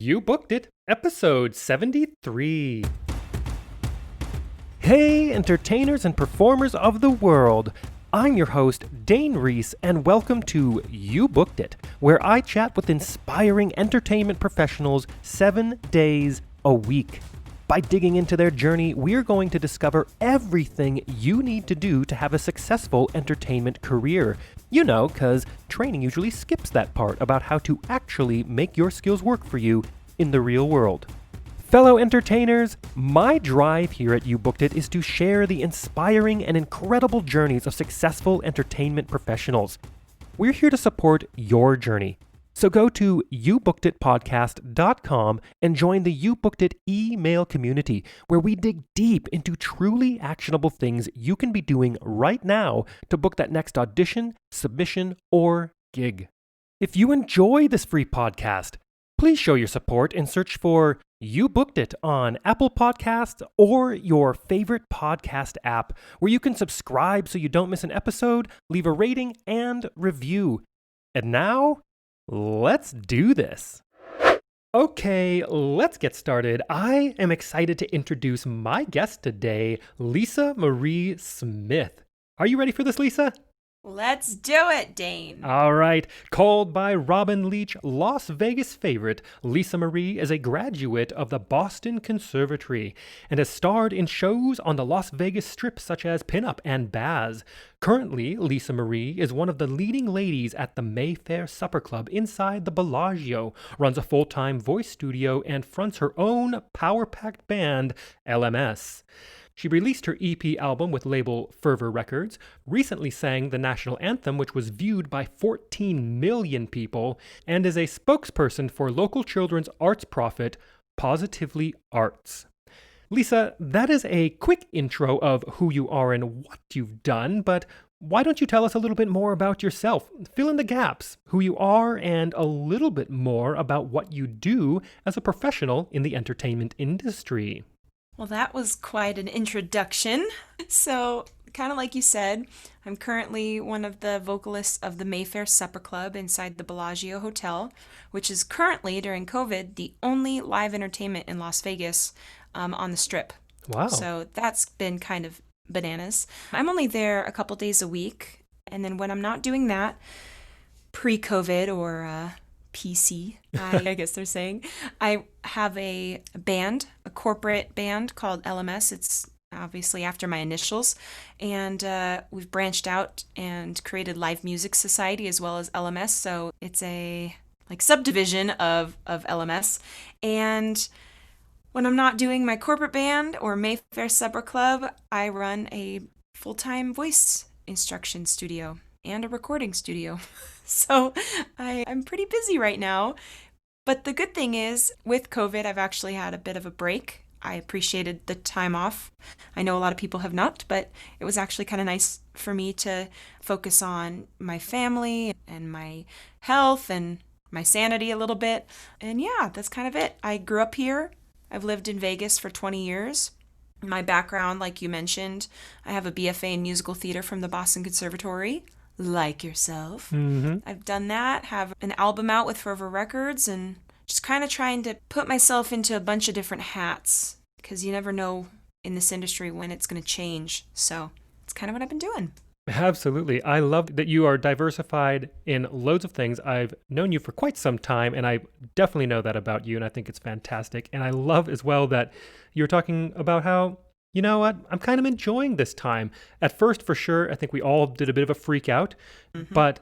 You Booked It, episode 73. Hey, entertainers and performers of the world. I'm your host, Dane Reese, and welcome to You Booked It, where I chat with inspiring entertainment professionals 7 days a week. By digging into their journey, we're going to discover everything you need to do to have a successful entertainment career. You know, because training usually skips that part about how to actually make your skills work for you in the real world. Fellow entertainers, my drive here at You Booked It is to share the inspiring and incredible journeys of successful entertainment professionals. We're here to support your journey. So go to youbookeditpodcast.com and join the You Booked It email community, where we dig deep into truly actionable things you can be doing right now to book that next audition, submission, or gig. If you enjoy this free podcast, please show your support and search for You Booked It on Apple Podcasts or your favorite podcast app, where you can subscribe so you don't miss an episode, leave a rating, and review. And now, let's do this. Okay, let's get started. I am excited to introduce my guest today, Lisa Marie Smith. Are you ready for this, Lisa? Let's do it, Dane. All right. Called by Robin Leach Las Vegas favorite, Lisa Marie is a graduate of the Boston Conservatory and has starred in shows on the Las Vegas Strip such as Pin Up and Baz. Currently, Lisa Marie is one of the leading ladies at the Mayfair Supper Club inside the Bellagio, runs a full-time voice studio, and fronts her own power-packed band, LMS. She released her EP album with label Fervor Records, recently sang the national anthem, which was viewed by 14 million people, and is a spokesperson for local children's arts profit, Positively Arts. Lisa, that is a quick intro of who you are and what you've done, but why don't you tell us a little bit more about yourself? Fill in the gaps, who you are, and a little bit more about what you do as a professional in the entertainment industry. Well, that was quite an introduction. So, kind of like you said, I'm currently one of the vocalists of the Mayfair Supper Club inside the Bellagio Hotel, which is currently, during COVID, the only live entertainment in Las Vegas on the Strip. Wow. So that's been kind of bananas. I'm only there a couple days a week, and then when I'm not doing that, pre-COVID or PC, I guess they're saying, I have a band, a corporate band called LMS. It's obviously after my initials, and we've branched out and created Live Music Society as well as LMS, so it's a subdivision of LMS. And when I'm not doing my corporate band or Mayfair Supper Club, I run a full-time voice instruction studio and a recording studio. So I'm pretty busy right now. But the good thing is, with COVID, I've actually had a bit of a break. I appreciated the time off. I know a lot of people have not, but it was actually kind of nice for me to focus on my family and my health and my sanity a little bit. And yeah, that's kind of it. I grew up here. I've lived in Vegas for 20 years. My background, like you mentioned, I have a BFA in musical theater from the Boston Conservatory. Like yourself. Mm-hmm. I've done that, have an album out with Fervor Records, and just kind of trying to put myself into a bunch of different hats, because you never know in this industry when it's going to change. So it's kind of what I've been doing. Absolutely. I love that you are diversified in loads of things. I've known you for quite some time, and I definitely know that about you, and I think it's fantastic. And I love as well that you're talking about how, you know what, I'm kind of enjoying this time. At first, for sure, I think we all did a bit of a freak out, but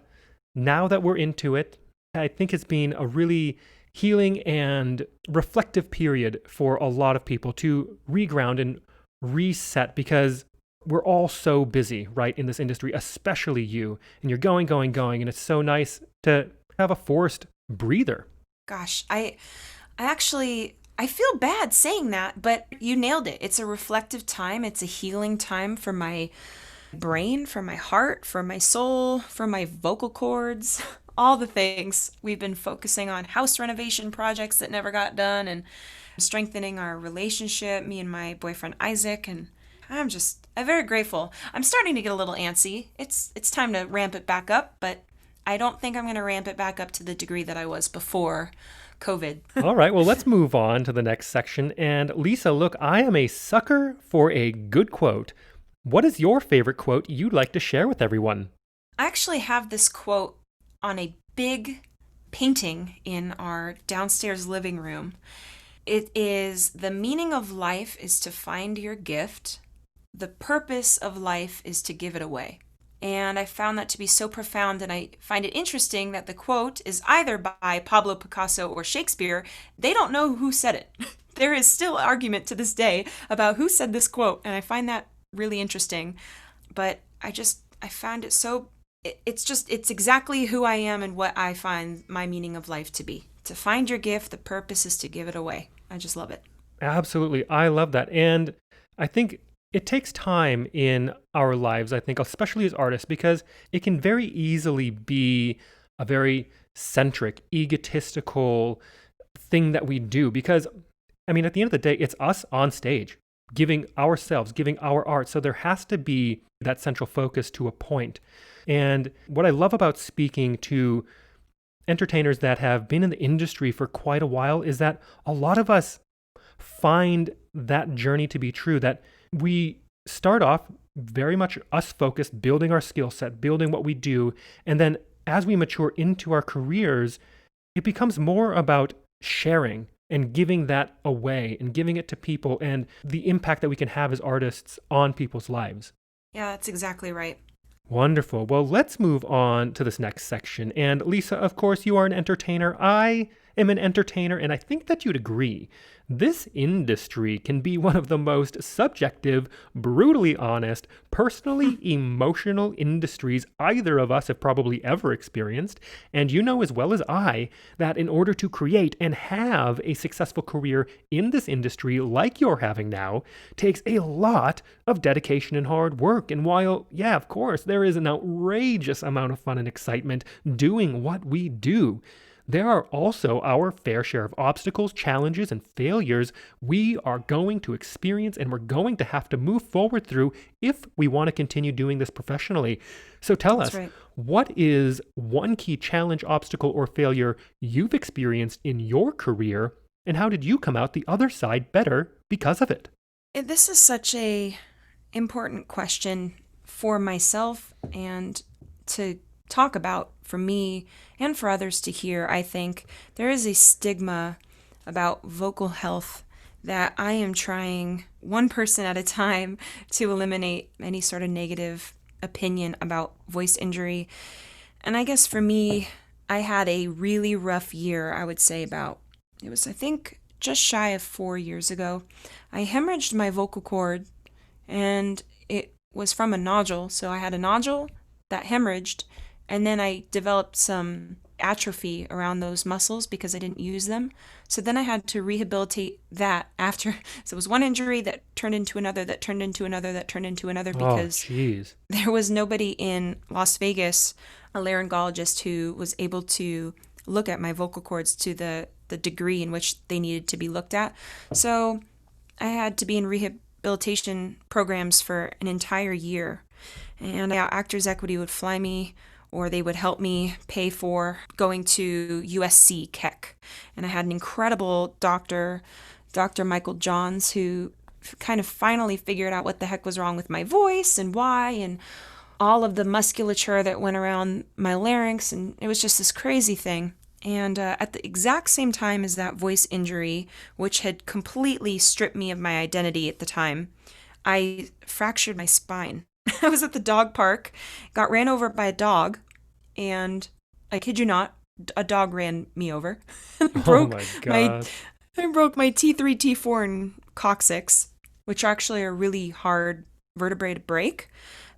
now that we're into it, I think it's been a really healing and reflective period for a lot of people to reground and reset, because we're all so busy, right, in this industry, especially you, and you're going, and it's so nice to have a forced breather. Gosh, I feel bad saying that, but you nailed it. It's a reflective time. It's a healing time for my brain, for my heart, for my soul, for my vocal cords, all the things. We've been focusing on house renovation projects that never got done and strengthening our relationship, me and my boyfriend Isaac, and I'm very grateful. I'm starting to get a little antsy. It's time to ramp it back up, but I don't think I'm going to ramp it back up to the degree that I was before COVID. All right, well, let's move on to the next section. And Lisa, look, I am a sucker for a good quote. What is your favorite quote you'd like to share with everyone? I actually have this quote on a big painting in our downstairs living room. It is, "The meaning of life is to find your gift. The purpose of life is to give it away." And I found that to be so profound, and I find it interesting that the quote is either by Pablo Picasso or Shakespeare. They don't know who said it. There is still argument to this day about who said this quote, and I find that really interesting. But I found it so, it's exactly who I am and what I find my meaning of life to be. To find your gift, the purpose is to give it away. I just love it. Absolutely. I love that. And I think it takes time in our lives, I think, especially as artists, because it can very easily be a very centric, egotistical thing that we do. Because, I mean, at the end of the day, it's us on stage giving ourselves, giving our art. So there has to be that central focus to a point. And what I love about speaking to entertainers that have been in the industry for quite a while is that a lot of us find that journey to be true, that we start off very much us focused, building our skill set, building what we do. And then as we mature into our careers, it becomes more about sharing and giving that away and giving it to people and the impact that we can have as artists on people's lives. Yeah, that's exactly right. Wonderful. Well, let's move on to this next section. And Lisa, of course, you are an entertainer. I am an entertainer, and I think that you'd agree. This industry can be one of the most subjective, brutally honest, personally emotional industries either of us have probably ever experienced. And you know as well as I that in order to create and have a successful career in this industry like you're having now takes a lot of dedication and hard work. And while, yeah, of course, there is an outrageous amount of fun and excitement doing what we do, there are also our fair share of obstacles, challenges, and failures we are going to experience and we're going to have to move forward through if we want to continue doing this professionally. So tell That's us, right. what is one key challenge, obstacle, or failure you've experienced in your career, and how did you come out the other side better because of it? This is such a important question for myself and to talk about for me and for others to hear. I think there is a stigma about vocal health that I am trying one person at a time to eliminate any sort of negative opinion about voice injury. And I guess for me, I had a really rough year, I would say it was, I think, just shy of 4 years ago. I hemorrhaged my vocal cord, and it was from a nodule. So I had a nodule that hemorrhaged, and then I developed some atrophy around those muscles because I didn't use them. So then I had to rehabilitate that after. So it was one injury that turned into another, that turned into another, that turned into another, because geez. there was nobody in Las Vegas, a laryngologist, who was able to look at my vocal cords to the degree in which they needed to be looked at. So I had to be in rehabilitation programs for an entire year. And Actors Equity would fly me, or they would help me pay for going to USC Keck. And I had an incredible doctor, Dr. Michael Johns, who kind of finally figured out what the heck was wrong with my voice and why, and all of the musculature that went around my larynx. And it was just this crazy thing. And at the exact same time as that voice injury, which had completely stripped me of my identity at the time, I fractured my spine. I was at the dog park, got ran over by a dog, and I kid you not, a dog ran me over. Oh my God. I broke my T3, T4, and coccyx, which actually are really hard vertebrae to break.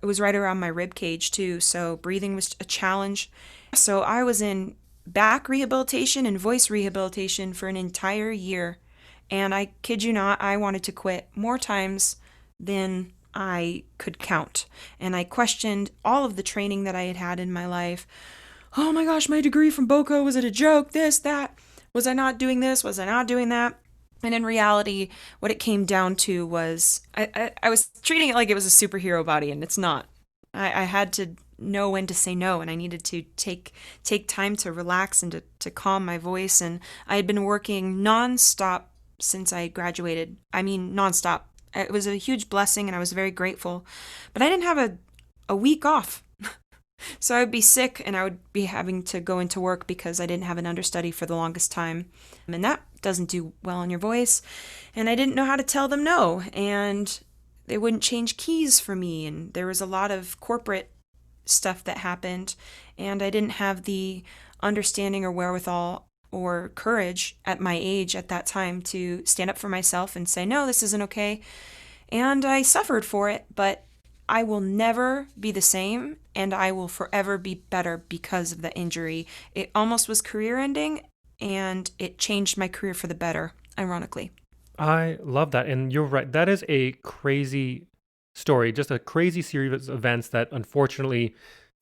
It was right around my rib cage too, so breathing was a challenge. So I was in back rehabilitation and voice rehabilitation for an entire year. And I kid you not, I wanted to quit more times than I could count. And I questioned all of the training that I had had in my life. Oh my gosh, my degree from Boca, was it a joke? This, that. Was I not doing this? Was I not doing that? And in reality, what it came down to was I was treating it like it was a superhero body, and it's not. I had to know when to say no, and I needed to take time to relax and to calm my voice. And I had been working nonstop since I graduated. I mean, nonstop. It was a huge blessing, and I was very grateful. But I didn't have a week off. So I would be sick, and I would be having to go into work because I didn't have an understudy for the longest time. And that doesn't do well on your voice. And I didn't know how to tell them no. And they wouldn't change keys for me. And there was a lot of corporate stuff that happened. And I didn't have the understanding or wherewithal or courage at my age at that time to stand up for myself and say, no, this isn't okay. And I suffered for it, but I will never be the same, and I will forever be better because of the injury. It almost was career ending, and it changed my career for the better, ironically. I love that. And you're right. That is a crazy story, just a crazy series of events that unfortunately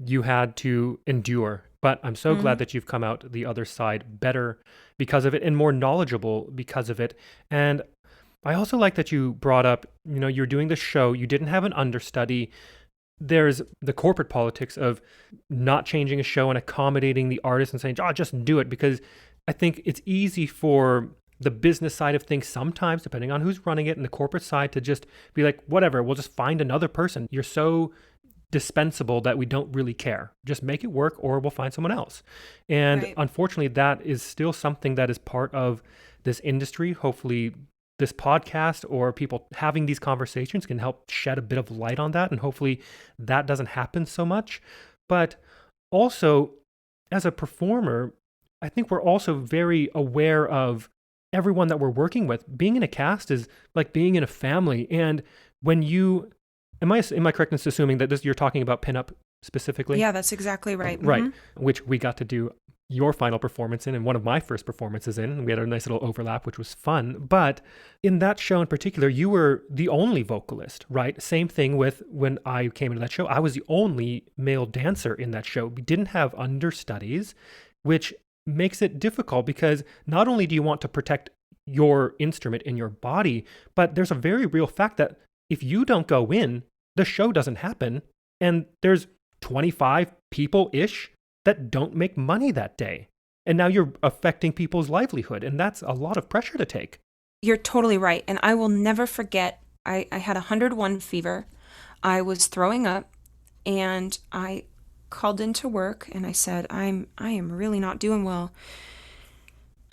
you had to endure. But I'm so glad that you've come out the other side better because of it and more knowledgeable because of it. And I also like that you brought up, you're doing the show, you didn't have an understudy. There's the corporate politics of not changing a show and accommodating the artist and saying, oh, just do it. Because I think it's easy for the business side of things sometimes, depending on who's running it, and the corporate side to just be like, whatever, we'll just find another person. You're so dispensable that we don't really care. Just make it work or we'll find someone else. And Right. unfortunately, that is still something that is part of this industry. Hopefully, this podcast or people having these conversations can help shed a bit of light on that. And hopefully that doesn't happen so much. But also, as a performer, I think we're also very aware of everyone that we're working with. Being in a cast is like being in a family. And when you, am I correct in assuming that this, you're talking about pinup specifically? Yeah, that's exactly right. Right. Mhm. Which we got to do your final performance in and one of my first performances in. We had a nice little overlap, which was fun. But in that show in particular, you were the only vocalist, right? Same thing with when I came into that show. I was the only male dancer in that show. We didn't have understudies, which makes it difficult because not only do you want to protect your instrument in your body, but there's a very real fact that if you don't go in, the show doesn't happen. And there's 25 people-ish that don't make money that day. And now you're affecting people's livelihood. And that's a lot of pressure to take. You're totally right. And I will never forget, I had 101 fever. I was throwing up, and I called into work and I said, I am really not doing well.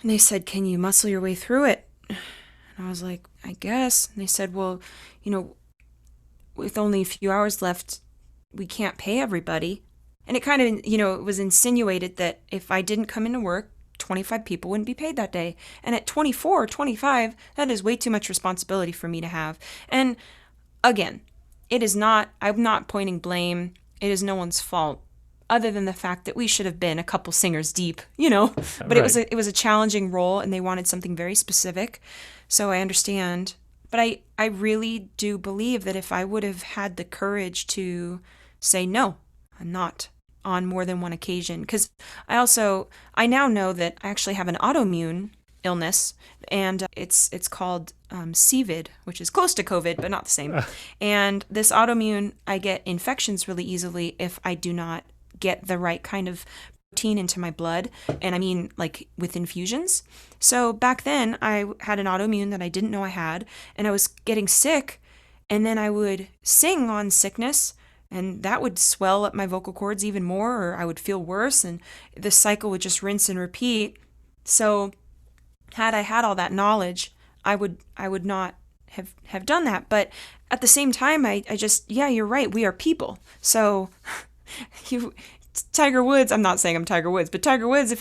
And they said, can you muscle your way through it? And I was like, I guess. And they said, well, with only a few hours left, we can't pay everybody. And it kind of, it was insinuated that if I didn't come into work, 25 people wouldn't be paid that day. And at 24, 25, that is way too much responsibility for me to have. And again, I'm not pointing blame. It is no one's fault other than the fact that we should have been a couple singers deep, But Right. it was a challenging role, and they wanted something very specific. So I understand. But I really do believe that if I would have had the courage to say, no, I'm not, on more than one occasion, because I now know that I actually have an autoimmune illness, and it's called CVID, which is close to COVID, but not the same. And this autoimmune, I get infections really easily if I do not get the right kind of protein into my blood, and I mean like with infusions. So back then I had an autoimmune that I didn't know I had, and I was getting sick, and then I would sing on sickness, and that would swell up my vocal cords even more, or I would feel worse, and the cycle would just rinse and repeat. So had I had all that knowledge, I would not have done that. But at the same time, I just, yeah, you're right, we are people. So Tiger Woods, I'm not saying I'm Tiger Woods, but Tiger Woods, if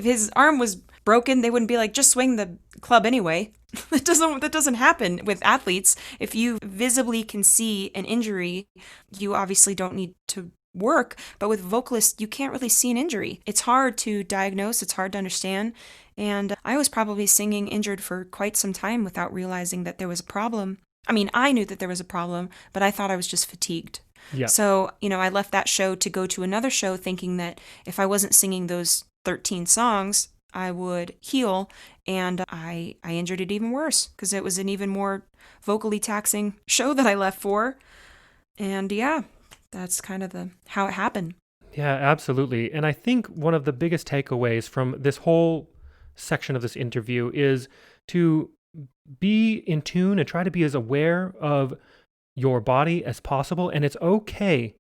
his arm was broken, they wouldn't be like, just swing the club anyway. That doesn't happen with athletes. If you visibly can see an injury, you obviously don't need to work. But with vocalists, you can't really see an injury. It's hard to diagnose. It's hard to understand. And I was probably singing injured for quite some time without realizing that there was a problem. I mean, I knew that there was a problem, but I thought I was just fatigued. Yeah. So, I left that show to go to another show thinking that if I wasn't singing those 13 songs, I would heal, and I injured it even worse because it was an even more vocally taxing show that I left for. And yeah, that's kind of how it happened. Yeah, absolutely. And I think one of the biggest takeaways from this whole section of this interview is to be in tune and try to be as aware of your body as possible. And it's okay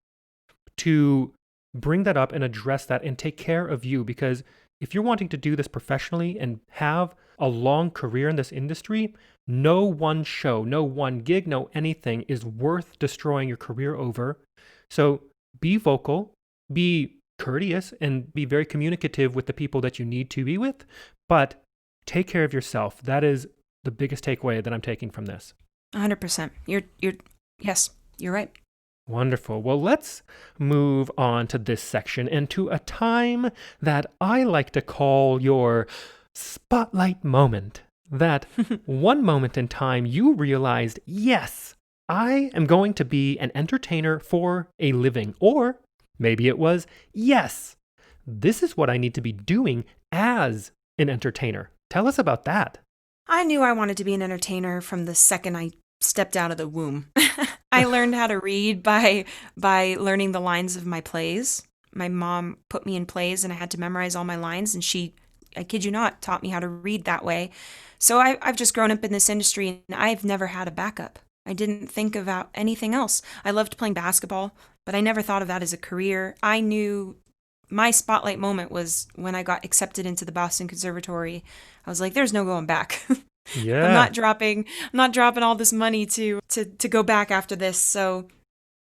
to bring that up and address that and take care of you, because if you're wanting to do this professionally and have a long career in this industry, no one show, no one gig, no anything is worth destroying your career over. So be vocal, be courteous, and be very communicative with the people that you need to be with, but take care of yourself. That is the biggest takeaway that I'm taking from this. 100%. Yes, you're right. Wonderful. Well, let's move on to this section and to a time that I like to call your spotlight moment. That one moment in time you realized, yes, I am going to be an entertainer for a living. Or maybe it was, yes, this is what I need to be doing as an entertainer. Tell us about that. I knew I wanted to be an entertainer from the second I stepped out of the womb. I learned how to read by learning the lines of my plays. My mom put me in plays and I had to memorize all my lines, and she, I kid you not, taught me how to read that way. So I've just grown up in this industry and I've never had a backup. I didn't think about anything else. I loved playing basketball, but I never thought of that as a career. I knew my spotlight moment was when I got accepted into the Boston Conservatory. I was like, there's no going back. Yeah. I'm not dropping all this money to go back after this. So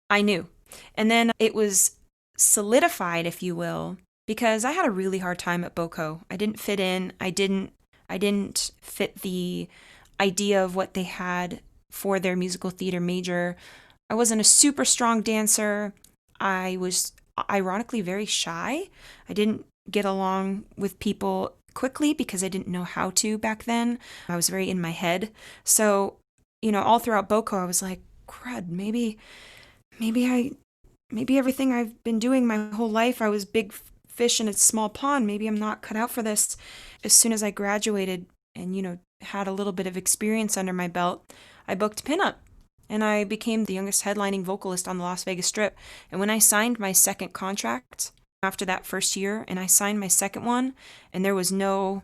I knew. And then it was solidified, if you will, because I had a really hard time at BOCO. I didn't fit in. I didn't fit the idea of what they had for their musical theater major. I wasn't a super strong dancer. I was ironically very shy. I didn't get along with people quickly because I didn't know how to back then. I was very in my head. So, all throughout BOCO, I was like, crud, maybe everything I've been doing my whole life, I was big fish in a small pond. Maybe I'm not cut out for this. As soon as I graduated and, had a little bit of experience under my belt, I booked pinup. And I became the youngest headlining vocalist on the Las Vegas Strip. And when I signed my second contract after that first year, and I signed my second one, and there was no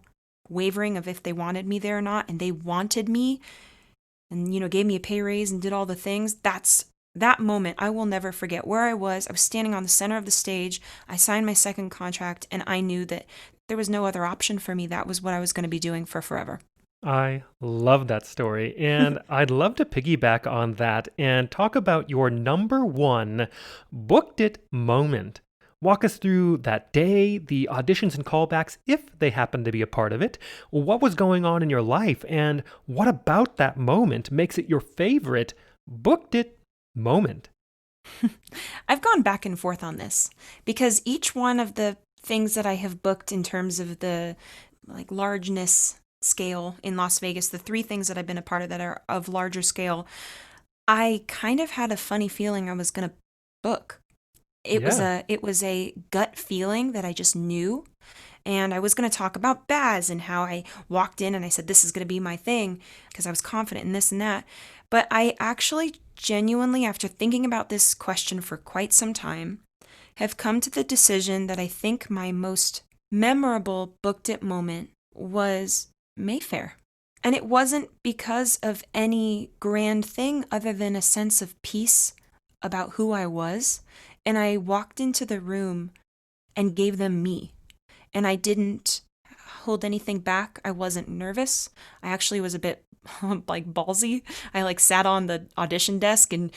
wavering of if they wanted me there or not, and they wanted me, and, gave me a pay raise and did all the things, that moment I will never forget. Where I was standing on the center of the stage, I signed my second contract, and I knew that there was no other option for me. That was what I was going to be doing for forever. I love that story, and I'd love to piggyback on that and talk about your number one booked it moment. Walk us through that day, the auditions and callbacks, if they happen to be a part of it. What was going on in your life, and what about that moment makes it your favorite booked it moment? I've gone back and forth on this because each one of the things that I have booked in terms of the largeness scale in Las Vegas, the three things that I've been a part of that are of larger scale, I kind of had a funny feeling I was going to book. It was a gut feeling that I just knew. And I was going to talk about Baz and how I walked in and I said, this is going to be my thing because I was confident in this and that. But I actually genuinely, after thinking about this question for quite some time, have come to the decision that I think my most memorable booked it moment was Mayfair. And it wasn't because of any grand thing other than a sense of peace about who I was. And I walked into the room and gave them me. And I didn't hold anything back. I wasn't nervous. I actually was a bit ballsy. I sat on the audition desk and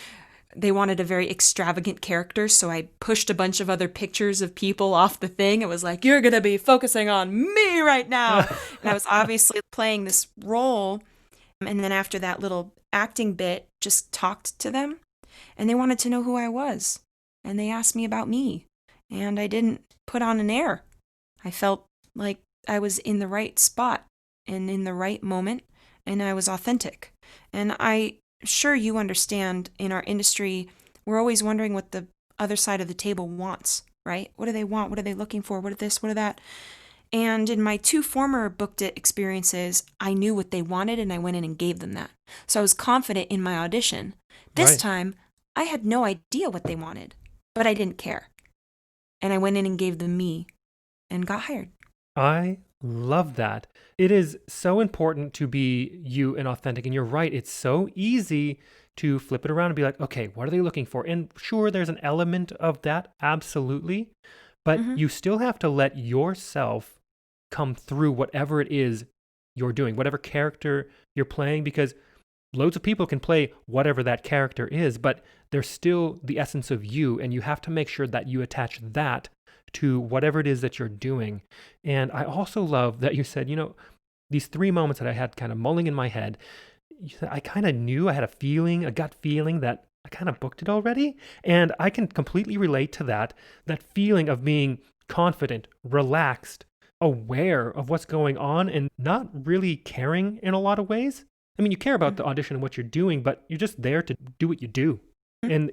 they wanted a very extravagant character, so I pushed a bunch of other pictures of people off the thing. It was like, you're going to be focusing on me right now. And I was obviously playing this role. And then after that little acting bit, just talked to them. And they wanted to know who I was. And they asked me about me. And I didn't put on an air. I felt like I was in the right spot and in the right moment. And I was authentic. And sure, you understand, in our industry, we're always wondering what the other side of the table wants, right? What do they want? What are they looking for? What are this? What are that? And in my two former booked it experiences, I knew what they wanted and I went in and gave them that. So I was confident in my audition. This time, I had no idea what they wanted. but I didn't care. And I went in and gave them me and got hired. I love that. It is so important to be you and authentic. And you're right. It's so easy to flip it around and be like, okay, what are they looking for? And sure, there's an element of that. Absolutely. But Mm-hmm. you still have to let yourself come through whatever it is you're doing, whatever character you're playing, because loads of people can play whatever that character is, but there's still the essence of you, and you have to make sure that you attach that to whatever it is that you're doing. And I also love that you said, these 3 moments that I had kind of mulling in my head, you said, I kind of knew, I had a feeling, a gut feeling that I kind of booked it already. And I can completely relate to that feeling of being confident, relaxed, aware of what's going on, and not really caring in a lot of ways. I mean, you care about the audition and what you're doing, but you're just there to do what you do. And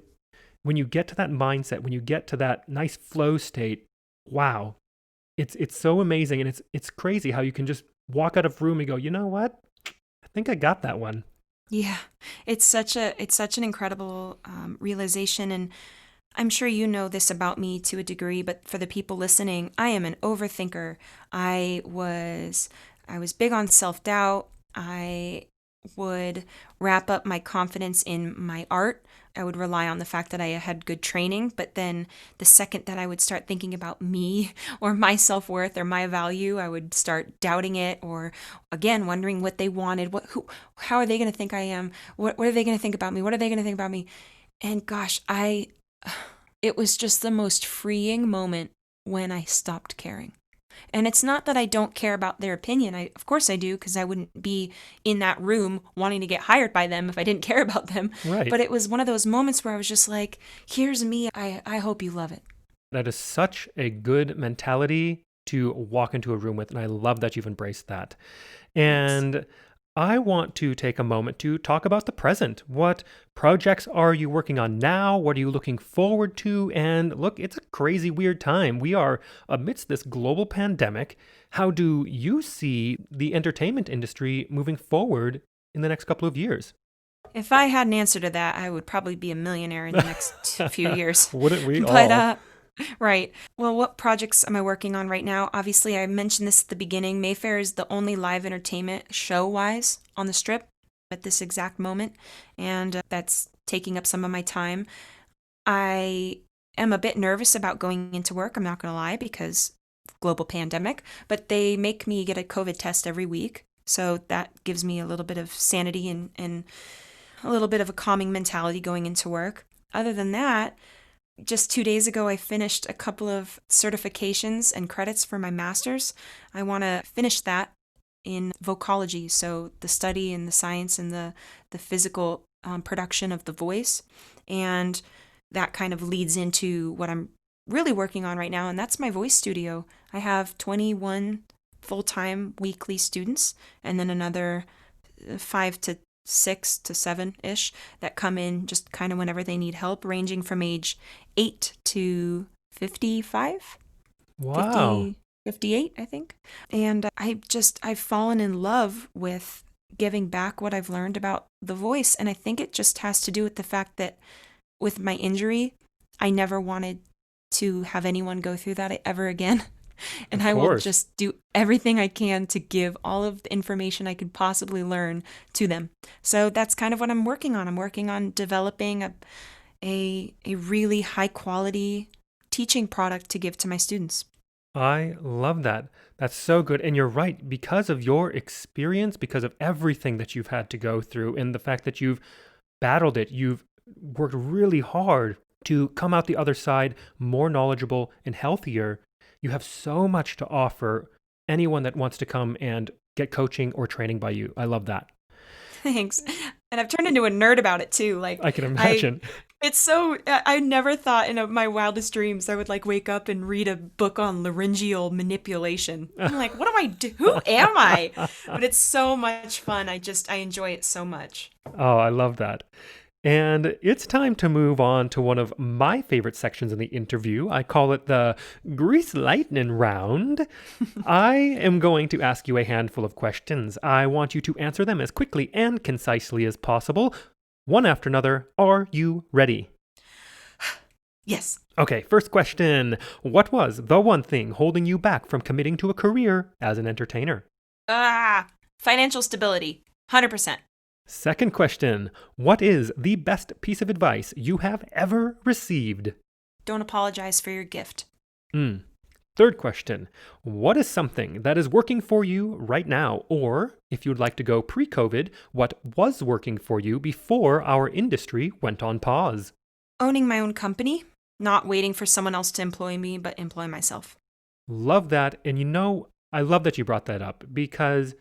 when you get to that mindset, when you get to that nice flow state, wow, it's so amazing. And it's crazy how you can just walk out of room and go, you know what? I think I got that one. Yeah, it's such an incredible realization, and I'm sure you know this about me to a degree. But for the people listening, I am an overthinker. I was big on self-doubt. I would wrap up my confidence in my art. I would rely on the fact that I had good training, but then the second that I would start thinking about me or my self-worth or my value, I would start doubting it, or again wondering what they wanted, how are they going to think I am? What are they going to think about me? What are they going to think about me? And gosh, it was just the most freeing moment when I stopped caring. And it's not that I don't care about their opinion. Of course I do, because I wouldn't be in that room wanting to get hired by them if I didn't care about them. Right. But it was one of those moments where I was just like, here's me. I hope you love it. That is such a good mentality to walk into a room with. And I love that you've embraced that. And I want to take a moment to talk about the present. What projects are you working on now? What are you looking forward to? And look, it's a crazy, weird time. We are amidst this global pandemic. How do you see the entertainment industry moving forward in the next couple of years? If I had an answer to that, I would probably be a millionaire in the next few years. Wouldn't we But all? right. Well, what projects am I working on right now? Obviously, I mentioned this at the beginning. Mayfair is the only live entertainment show-wise on the Strip at this exact moment, and that's taking up some of my time. I am a bit nervous about going into work, I'm not going to lie, because global pandemic, but they make me get a COVID test every week, so that gives me a little bit of sanity and a little bit of a calming mentality going into work. Other than that, just 2 days ago, I finished a couple of certifications and credits for my master's. I want to finish that in vocology, so the study and the science and the physical production of the voice. And that kind of leads into what I'm really working on right now, and that's my voice studio. I have 21 full-time weekly students, and then another 5 to 6 to 7-ish that come in just kind of whenever they need help, ranging from age 8 to 55, Wow. 50, 58, I think. And I've fallen in love with giving back what I've learned about the voice. And I think it just has to do with the fact that with my injury, I never wanted to have anyone go through that ever again. And Of I will course. just do everything I can to give all of the information I could possibly learn to them. So that's kind of what I'm working on. I'm working on developing a really high quality teaching product to give to my students. I love that. That's so good. And you're right. Because of your experience, because of everything that you've had to go through, and the fact that you've battled it, you've worked really hard to come out the other side more knowledgeable and healthier. You have so much to offer anyone that wants to come and get coaching or training by you. I love that. Thanks. And I've turned into a nerd about it too. Like I can imagine. it's so, I never thought in my wildest dreams I would like wake up and read a book on laryngeal manipulation. I'm like, what do I do? Who am I? But it's so much fun. I enjoy it so much. Oh, I love that. And it's time to move on to one of my favorite sections in the interview. I call it the Grease Lightning Round. I am going to ask you a handful of questions. I want you to answer them as quickly and concisely as possible, one after another. Are you ready? Yes. Okay, first question. What was the one thing holding you back from committing to a career as an entertainer? Financial stability. 100%. Second question. What is the best piece of advice you have ever received? Don't apologize for your gift. Third question. What is something that is working for you right now? Or, if you'd like to go pre-COVID, what was working for you before our industry went on pause? Owning my own company, not waiting for someone else to employ me, but employ myself. Love that. And I love that you brought that up because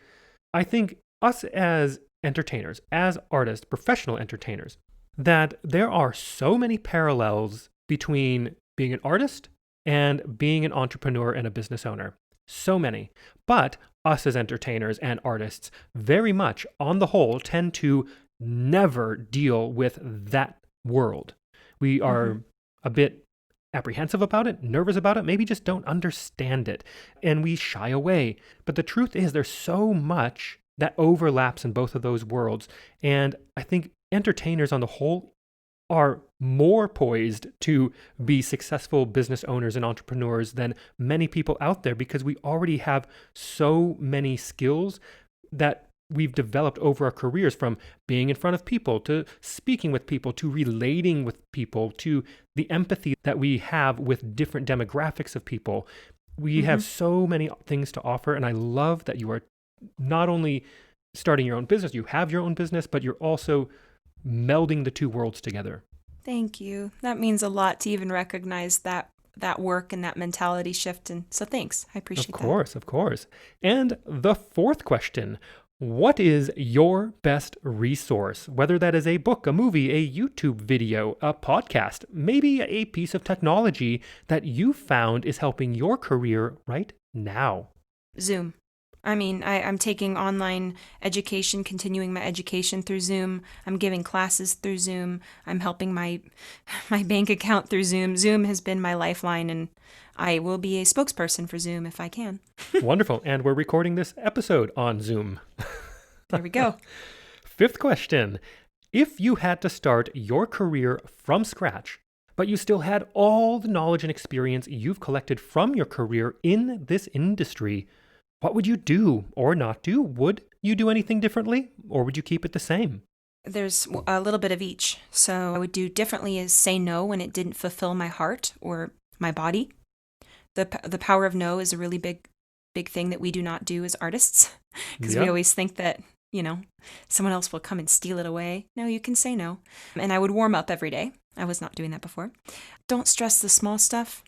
I think us as entertainers, as artists, professional entertainers, that there are so many parallels between being an artist and being an entrepreneur and a business owner. So many. But us as entertainers and artists very much, on the whole, tend to never deal with that world. We are a bit apprehensive about it, nervous about it, maybe just don't understand it, and we shy away. But the truth is there's so much that overlaps in both of those worlds, and I think entertainers on the whole are more poised to be successful business owners and entrepreneurs than many people out there because we already have so many skills that we've developed over our careers, from being in front of people to speaking with people to relating with people to the empathy that we have with different demographics of people. We have so many things to offer, and I love that you are not only starting your own business, you have your own business, but you're also melding the two worlds together. Thank you. That means a lot to even recognize that work and that mentality shift. And so thanks. I appreciate that. Of course. And the fourth question. What is your best resource? Whether that is a book, a movie, a YouTube video, a podcast, maybe a piece of technology that you found is helping your career right now. Zoom. I'm taking online education, continuing my education through Zoom. I'm giving classes through Zoom. I'm helping my bank account through Zoom. Zoom has been my lifeline, and I will be a spokesperson for Zoom if I can. Wonderful. And we're recording this episode on Zoom. There we go. Fifth question. If you had to start your career from scratch, but you still had all the knowledge and experience you've collected from your career in this industry, what would you do or not do? Would you do anything differently, or would you keep it the same? There's a little bit of each. So I would do differently is say no when it didn't fulfill my heart or my body. The power of no is a really big thing that we do not do as artists, because we always think that, someone else will come and steal it away. No, you can say no. And I would warm up every day. I was not doing that before. Don't stress the small stuff.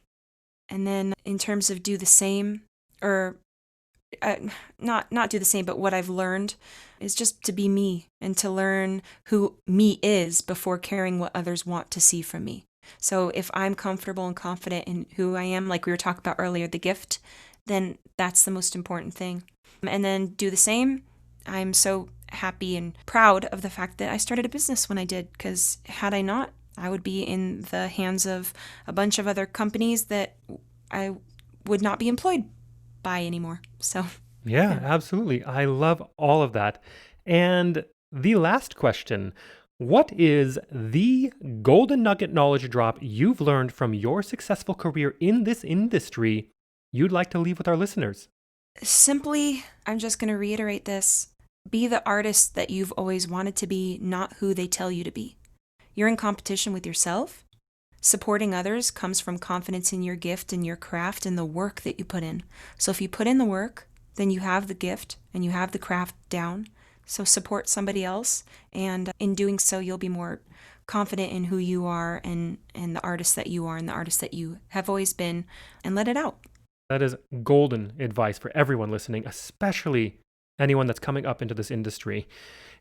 And then in terms of do the same, or not do the same, but what I've learned is just to be me and to learn who me is before caring what others want to see from me. So if I'm comfortable and confident in who I am, like we were talking about earlier, the gift, then that's the most important thing. And then do the same. I'm so happy and proud of the fact that I started a business when I did, because had I not, I would be in the hands of a bunch of other companies that I would not be employed by anymore. So yeah, absolutely. I love all of that. And the last question, what is the golden nugget knowledge drop you've learned from your successful career in this industry you'd like to leave with our listeners? Simply, I'm just going to reiterate this. Be the artist that you've always wanted to be, not who they tell you to be. You're in competition with yourself. Supporting others comes from confidence in your gift and your craft and the work that you put in. So if you put in the work, then you have the gift and you have the craft down. So support somebody else, and in doing so, you'll be more confident in who you are and the artist that you are and the artist that you have always been, and let it out. That is golden advice for everyone listening, especially anyone that's coming up into this industry.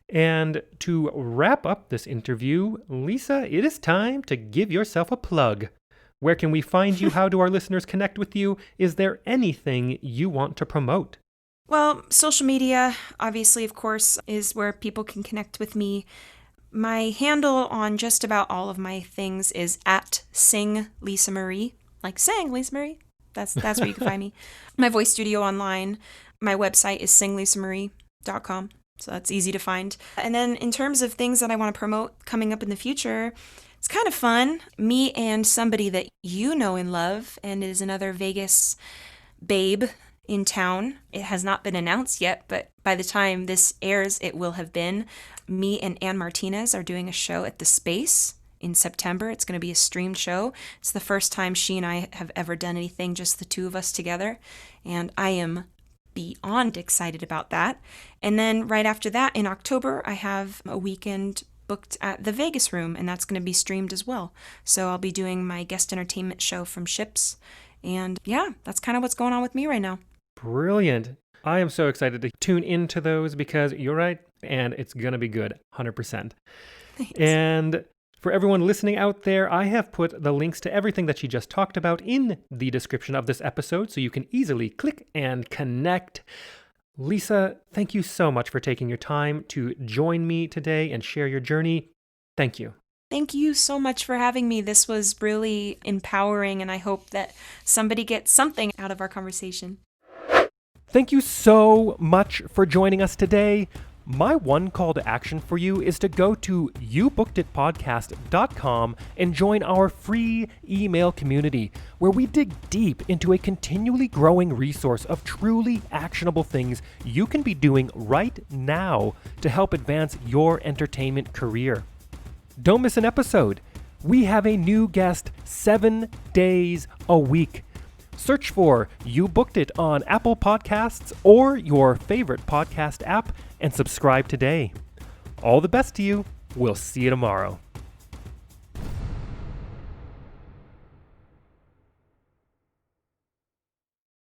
And to wrap up this interview, Lisa, it is time to give yourself a plug. Where can we find you? How do our listeners connect with you? Is there anything you want to promote? Well, social media, obviously, of course, is where people can connect with me. My handle on just about all of my things is at Sing Lisa Marie, like sang Lisa Marie. That's where you can find me. My voice studio online. My website is singlisamariee.com. So that's easy to find. And then in terms of things that I want to promote coming up in the future, it's kind of fun. Me and somebody that you know and love, and is another Vegas babe in town. It has not been announced yet, but by the time this airs, it will have been. Me and Ann Martinez are doing a show at the Space in September. It's going to be a streamed show. It's the first time she and I have ever done anything, just the two of us together. And I am beyond excited about that. And then right after that, in October, I have a weekend booked at the Vegas Room, and that's going to be streamed as well. So I'll be doing my guest entertainment show from Ships. And yeah, that's kind of what's going on with me right now. Brilliant. I am so excited to tune into those because you're right, and it's going to be good, 100%. Thanks. And for everyone listening out there, I have put the links to everything that she just talked about in the description of this episode, so you can easily click and connect. Lisa, thank you so much for taking your time to join me today and share your journey. Thank you. Thank you so much for having me. This was really empowering, and I hope that somebody gets something out of our conversation. Thank you so much for joining us today. My one call to action for you is to go to youbookeditpodcast.com and join our free email community, where we dig deep into a continually growing resource of truly actionable things you can be doing right now to help advance your entertainment career. Don't miss an episode. We have a new guest 7 days a week. Search for You Booked It on Apple Podcasts or your favorite podcast app and subscribe today. All the best to you. We'll see you tomorrow.